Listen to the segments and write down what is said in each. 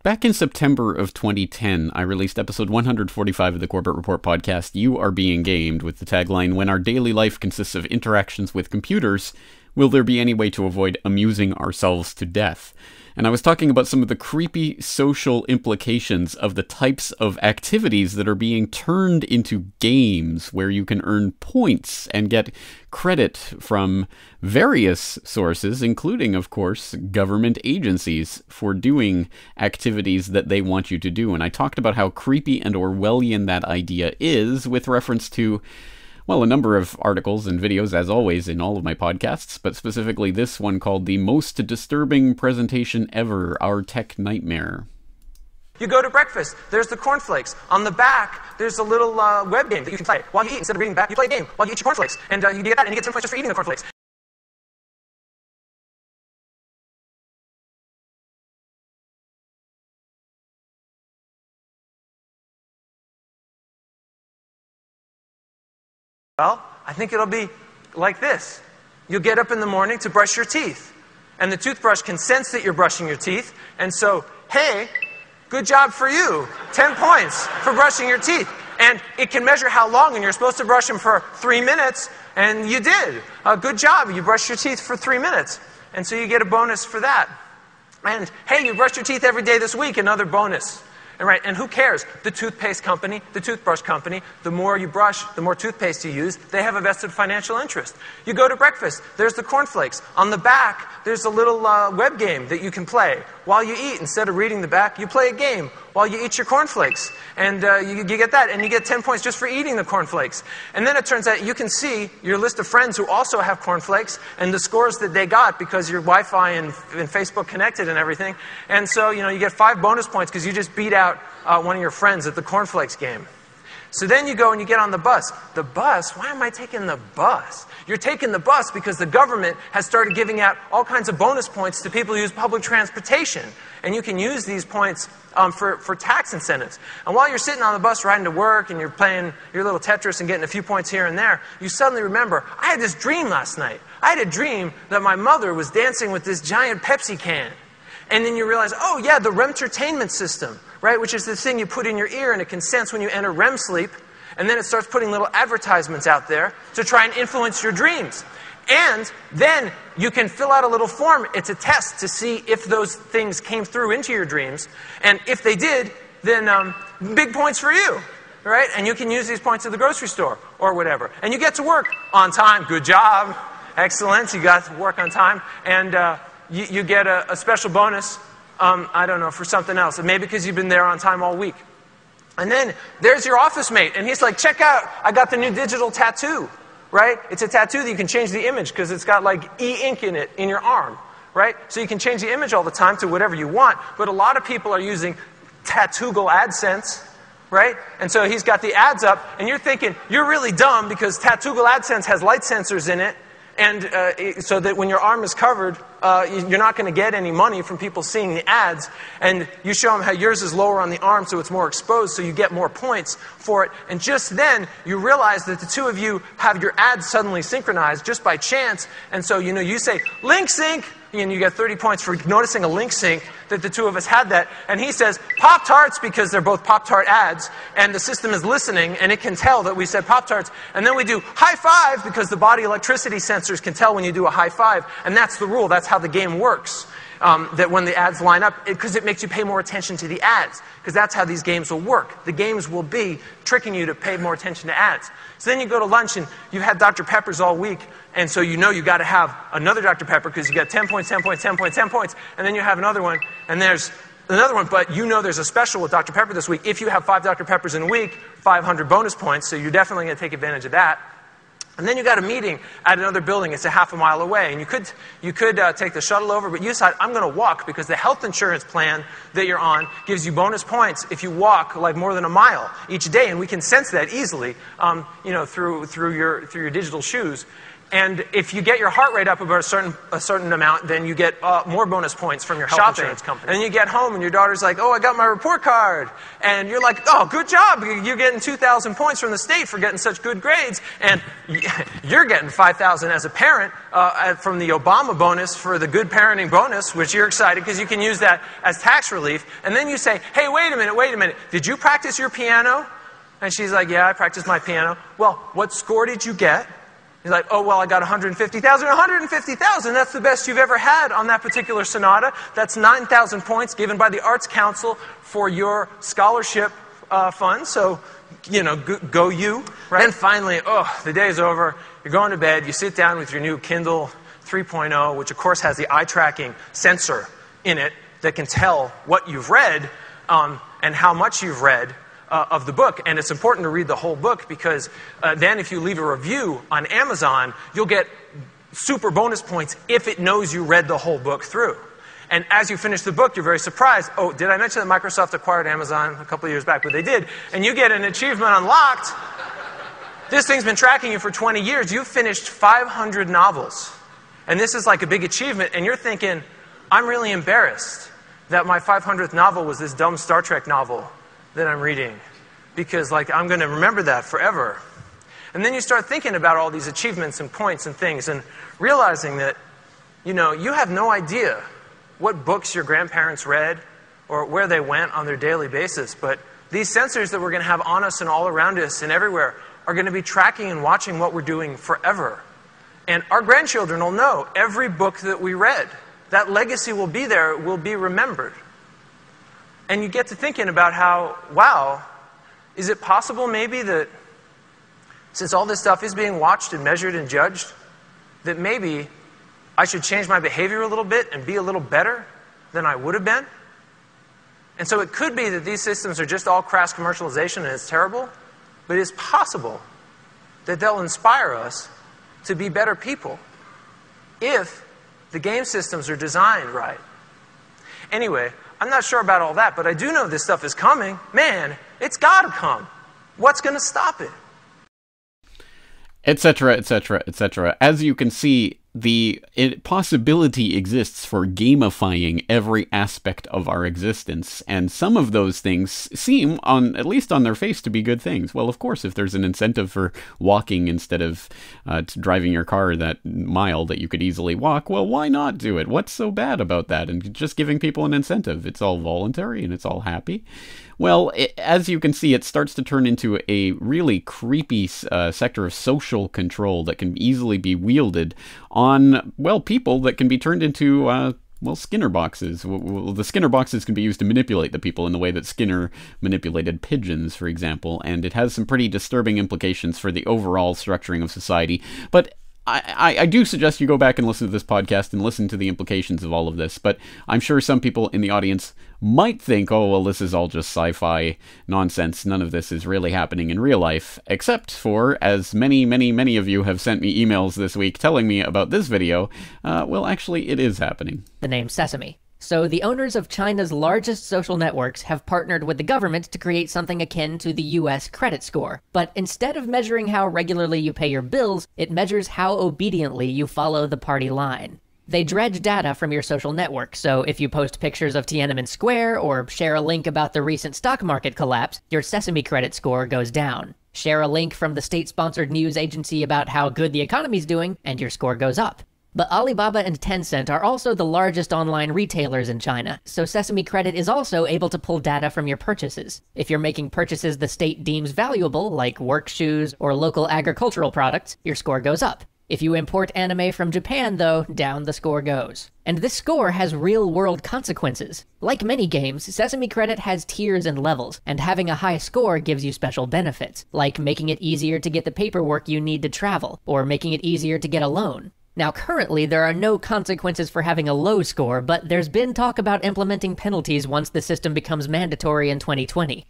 Back in September of 2010, I released episode 145 of the Corbett Report podcast, You Are Being Gamed, with the tagline, "When our daily life consists of interactions with computers, will there be any way to avoid amusing ourselves to death?" And I was talking about some of the creepy social implications of the types of activities that are being turned into games where you can earn points and get credit from various sources, including, of course, government agencies for doing activities that they want you to do. And I talked about how creepy and Orwellian that idea is with reference to, well, a number of articles and videos, as always, in all of my podcasts, but specifically this one called The Most Disturbing Presentation Ever, Our Tech Nightmare. You go to breakfast, there's the cornflakes. On the back, there's a little web game that you can play. While you eat, instead of reading back, you play a game while you eat your cornflakes. And you get that, and you get 10 points just for eating the cornflakes. Well, I think it'll be like this. You'll get up in the morning to brush your teeth. And the toothbrush can sense that you're brushing your teeth. And so, hey, good job for you. 10 points for brushing your teeth. And it can measure how long, and you're supposed to brush them for 3 minutes, and you did. Good job. You brushed your teeth for 3 minutes. And so you get a bonus for that. And, hey, you brushed your teeth every day this week, another bonus. And who cares? The toothpaste company, the toothbrush company, the more you brush, the more toothpaste you use, they have a vested financial interest. You go to breakfast, there's the cornflakes. On the back, there's a little web game that you can play. While you eat, instead of reading the back, you play a game while you eat your cornflakes. And you get that, and you get 10 points just for eating the cornflakes. And then it turns out you can see your list of friends who also have cornflakes and the scores that they got because your Wi-Fi and Facebook connected and everything. And so, you get 5 bonus points because you just beat out one of your friends at the cornflakes game. So then you go and you get on the bus. The bus? Why am I taking the bus? You're taking the bus because the government has started giving out all kinds of bonus points to people who use public transportation. And you can use these points for tax incentives. And while you're sitting on the bus riding to work and you're playing your little Tetris and getting a few points here and there, you suddenly remember, I had this dream last night. I had a dream that my mother was dancing with this giant Pepsi can. And then you realize, oh yeah, the REMtertainment system, right? Which is the thing you put in your ear and it can sense when you enter REM sleep. And then it starts putting little advertisements out there to try and influence your dreams. And then you can fill out a little form. It's a test to see if those things came through into your dreams. And if they did, then big points for you, right? And you can use these points at the grocery store or whatever. And you get to work on time. Good job. Excellent. You got to work on time. And you get a special bonus, I don't know, for something else. Maybe because you've been there on time all week. And then there's your office mate. And he's like, check out, I got the new digital tattoo, right? It's a tattoo that you can change the image because it's got like e-ink in it in your arm, right? So you can change the image all the time to whatever you want. But a lot of people are using Tattoogle AdSense, right? And so he's got the ads up. And you're thinking, you're really dumb because Tattoogle AdSense has light sensors in it. And so that when your arm is covered, you're not going to get any money from people seeing the ads. And you show them how yours is lower on the arm so it's more exposed, so you get more points for it. And just then, you realize that the two of you have your ads suddenly synchronized just by chance. And so, you say, link sync, and you get 30 points for noticing a link sync that the two of us had that. And he says, Pop-Tarts, because they're both Pop-Tart ads, and the system is listening, and it can tell that we said Pop-Tarts. And then we do high five, because the body electricity sensors can tell when you do a high five. And that's the rule. That's how the game works. That when the ads line up, because it makes you pay more attention to the ads. Because that's how these games will work. The games will be tricking you to pay more attention to ads. So then you go to lunch and you've had Dr. Peppers all week, and so you got to have another Dr. Pepper because you got 10 points, 10 points, 10 points, 10 points, and then you have another one, and there's another one, but there's a special with Dr. Pepper this week. If you have 5 Dr. Peppers in a week, 500 bonus points, so you're definitely going to take advantage of that. And then you got a meeting at another building. It's a half a mile away. And you could take the shuttle over, but you decide, I'm going to walk because the health insurance plan that you're on gives you bonus points if you walk like more than a mile each day. And we can sense that easily, through your digital shoes. And if you get your heart rate up about a certain amount, then you get more bonus points from your health insurance company. And then you get home and your daughter's like, oh, I got my report card. And you're like, oh, good job. You're getting 2,000 points from the state for getting such good grades. And you're getting 5,000 as a parent from the Obama bonus for the good parenting bonus, which you're excited because you can use that as tax relief. And then you say, hey, wait a minute. Did you practice your piano? And she's like, yeah, I practiced my piano. Well, what score did you get? He's like, oh, well, I got 150,000. 150,000, that's the best you've ever had on that particular sonata. That's 9,000 points given by the Arts Council for your scholarship fund. So, go you. Right? And finally, the day's over. You're going to bed. You sit down with your new Kindle 3.0, which, of course, has the eye-tracking sensor in it that can tell what you've read and how much you've read of the book. And it's important to read the whole book because then if you leave a review on Amazon, you'll get super bonus points if it knows you read the whole book through. And as you finish the book, you're very surprised. Oh, did I mention that Microsoft acquired Amazon a couple of years back? But they did. And you get an achievement unlocked. This thing's been tracking you for 20 years. You've finished 500 novels. And this is like a big achievement. And you're thinking, I'm really embarrassed that my 500th novel was this dumb Star Trek novel that I'm reading, because I'm going to remember that forever. And then you start thinking about all these achievements and points and things and realizing that, you have no idea what books your grandparents read or where they went on their daily basis. But these sensors that we're going to have on us and all around us and everywhere are going to be tracking and watching what we're doing forever. And our grandchildren will know every book that we read. That legacy will be there, will be remembered. And you get to thinking about how, wow, is it possible maybe that since all this stuff is being watched and measured and judged, that maybe I should change my behavior a little bit and be a little better than I would have been? And so it could be that these systems are just all crass commercialization and it's terrible, but it's possible that they'll inspire us to be better people if the game systems are designed right. Anyway, I'm not sure about all that, but I do know this stuff is coming. Man, it's got to come. What's going to stop it? Etc., etc., etc. As you can see, the possibility exists for gamifying every aspect of our existence, and some of those things seem, at least on their face, to be good things. Well, of course, if there's an incentive for walking instead of driving your car that mile that you could easily walk, well, why not do it? What's so bad about that? And just giving people an incentive. It's all voluntary and it's all happy. Well, as you can see, it starts to turn into a really creepy sector of social control that can easily be wielded on, well, people that can be turned into, Skinner boxes. The Skinner boxes can be used to manipulate the people in the way that Skinner manipulated pigeons, for example, and it has some pretty disturbing implications for the overall structuring of society. But I do suggest you go back and listen to this podcast and listen to the implications of all of this, but I'm sure some people in the audience might think, oh, well, this is all just sci-fi nonsense. None of this is really happening in real life, except for, as many, many, many of you have sent me emails this week telling me about this video, well, actually, it is happening. The name Sesame. So the owners of China's largest social networks have partnered with the government to create something akin to the US credit score. But instead of measuring how regularly you pay your bills, it measures how obediently you follow the party line. They dredge data from your social network, so if you post pictures of Tiananmen Square or share a link about the recent stock market collapse, your Sesame credit score goes down. Share a link from the state-sponsored news agency about how good the economy's doing, and your score goes up. But Alibaba and Tencent are also the largest online retailers in China, so Sesame Credit is also able to pull data from your purchases. If you're making purchases the state deems valuable, like work shoes or local agricultural products, your score goes up. If you import anime from Japan, though, down the score goes. And this score has real-world consequences. Like many games, Sesame Credit has tiers and levels, and having a high score gives you special benefits, like making it easier to get the paperwork you need to travel, or making it easier to get a loan. Now, currently, there are no consequences for having a low score, but there's been talk about implementing penalties once the system becomes mandatory in 2020.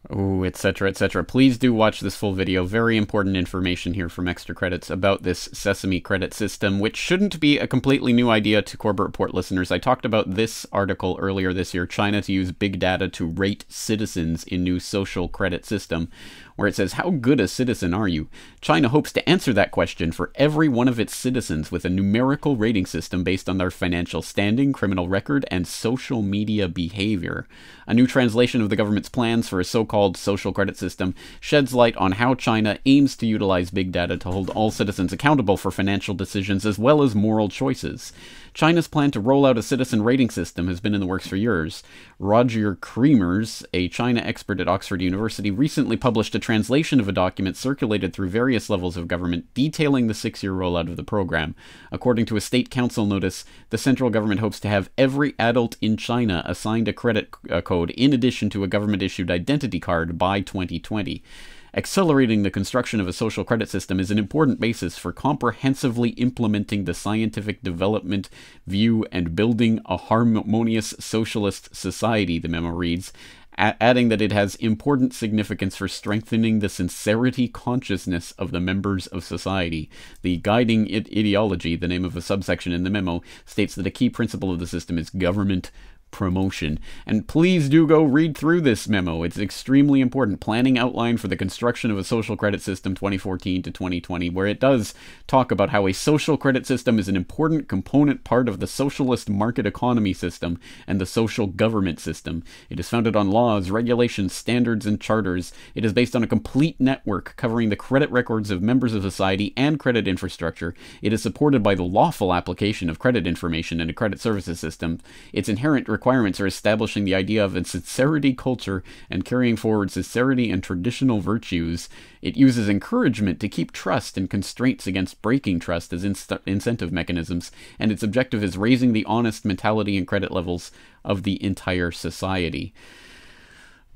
Oh, etc., etc. Please do watch this full video. Very important information here from Extra Credits about this Sesame credit system, which shouldn't be a completely new idea to Corbett Report listeners. I talked about this article earlier this year, China to use big data to rate citizens in new social credit system, where it says, how good a citizen are you? China hopes to answer that question for every one of its citizens with a numerical rating system based on their financial standing, criminal record, and social media behavior. A new translation of the government's plans for a so-called social credit system sheds light on how China aims to utilize big data to hold all citizens accountable for financial decisions as well as moral choices. China's plan to roll out a citizen rating system has been in the works for years. Roger Creamers, a China expert at Oxford University, recently published a translation of a document circulated through various levels of government detailing the 6-year rollout of the program. According to a state council notice, the central government hopes to have every adult in China assigned a credit code in addition to a government-issued identity card by 2020. Accelerating the construction of a social credit system is an important basis for comprehensively implementing the scientific development view and building a harmonious socialist society, the memo reads, adding that it has important significance for strengthening the sincerity consciousness of the members of society. The guiding ideology, the name of a subsection in the memo, states that a key principle of the system is government promotion. And please do go read through this memo. It's extremely important. Planning outline for the construction of a social credit system 2014 to 2020, where it does talk about how a social credit system is an important component part of the socialist market economy system and the social government system. It is founded on laws, regulations, standards, and charters. It is based on a complete network covering the credit records of members of society and credit infrastructure. It is supported by the lawful application of credit information in a credit services system. Its inherent requirements are establishing the idea of a sincerity culture and carrying forward sincerity and traditional virtues. It uses encouragement to keep trust and constraints against breaking trust as incentive mechanisms, and its objective is raising the honest mentality and credit levels of the entire society.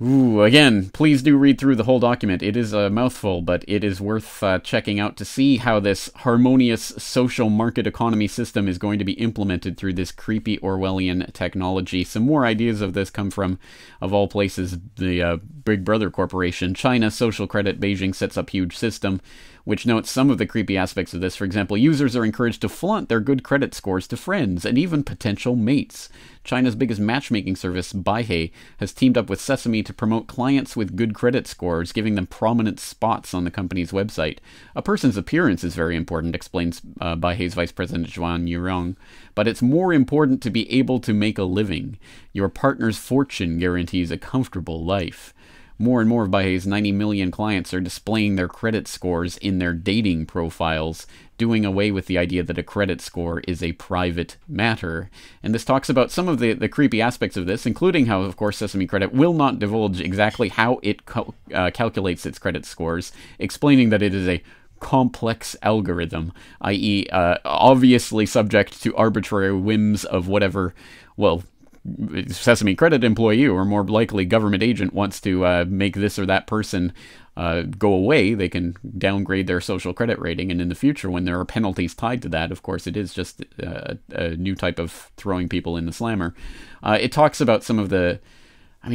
Ooh, again, please do read through the whole document. It is a mouthful, but it is worth checking out to see how this harmonious social market economy system is going to be implemented through this creepy Orwellian technology. Some more ideas of this come from, of all places, the Big Brother Corporation. China Social Credit Beijing sets up huge system, which notes some of the creepy aspects of this. For example, users are encouraged to flaunt their good credit scores to friends and even potential mates. China's biggest matchmaking service, Baihe, has teamed up with Sesame to promote clients with good credit scores, giving them prominent spots on the company's website. A person's appearance is very important, explains Baihe's Vice President Zhuan Yurong, but it's more important to be able to make a living. Your partner's fortune guarantees a comfortable life. More and more of Baihe's 90 million clients are displaying their credit scores in their dating profiles, doing away with the idea that a credit score is a private matter. And this talks about some of the creepy aspects of this, including how, of course, Sesame Credit will not divulge exactly how it calculates its credit scores, explaining that it is a complex algorithm, i.e. Obviously subject to arbitrary whims of whatever, well, Sesame Credit employee or more likely government agent wants to make this or that person go away. They can downgrade their social credit rating, and in the future, when there are penalties tied to that, of course, it is just a new type of throwing people in the slammer. It talks about some of the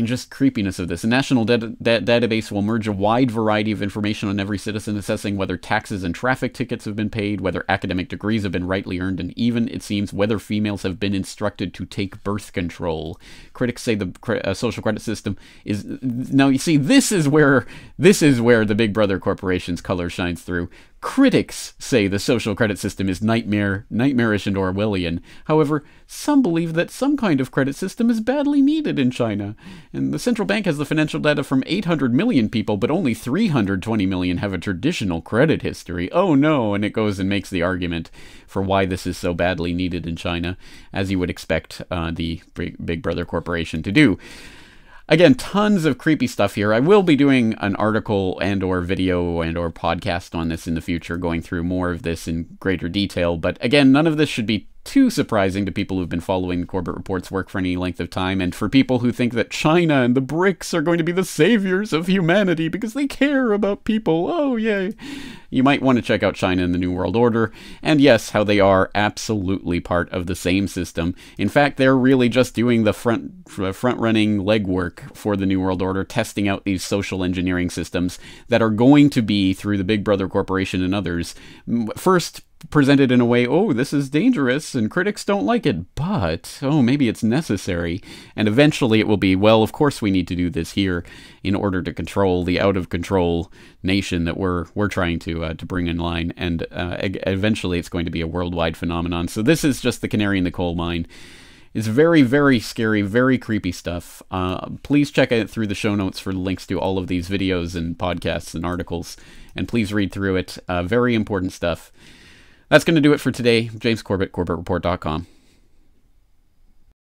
just creepiness of this. A national database will merge a wide variety of information on every citizen, assessing whether taxes and traffic tickets have been paid, whether academic degrees have been rightly earned, and even, it seems, whether females have been instructed to take birth control. Critics say the social credit system is... Now, you see, this is where the Big Brother Corporation's color shines through. Critics say the social credit system is nightmarish and Orwellian. However, some believe that some kind of credit system is badly needed in China. And the central bank has the financial data from 800 million people, but only 320 million have a traditional credit history. Oh no, and it goes and makes the argument for why this is so badly needed in China, as you would expect the Big Brother Corporation to do. Again, tons of creepy stuff here. I will be doing an article and or video and or podcast on this in the future, going through more of this in greater detail. But again, none of this should be too surprising to people who've been following the Corbett Report's work for any length of time, and for people who think that China and the BRICS are going to be the saviors of humanity because they care about people. Oh, yay. You might want to check out China and the New World Order, and yes, how they are absolutely part of the same system. In fact, they're really just doing the front-running legwork for the New World Order, testing out these social engineering systems that are going to be, through the Big Brother Corporation and others, first presented in a way, oh, this is dangerous and critics don't like it, but, oh, maybe it's necessary. And eventually it will be, well, of course we need to do this here in order to control the out-of-control nation that we're trying to bring in line. And eventually it's going to be a worldwide phenomenon. So this is just the canary in the coal mine. It's very, very scary, very creepy stuff. Please check it through the show notes for links to all of these videos and podcasts and articles. And please read through it. Very important stuff. That's going to do it for today. James Corbett, CorbettReport.com.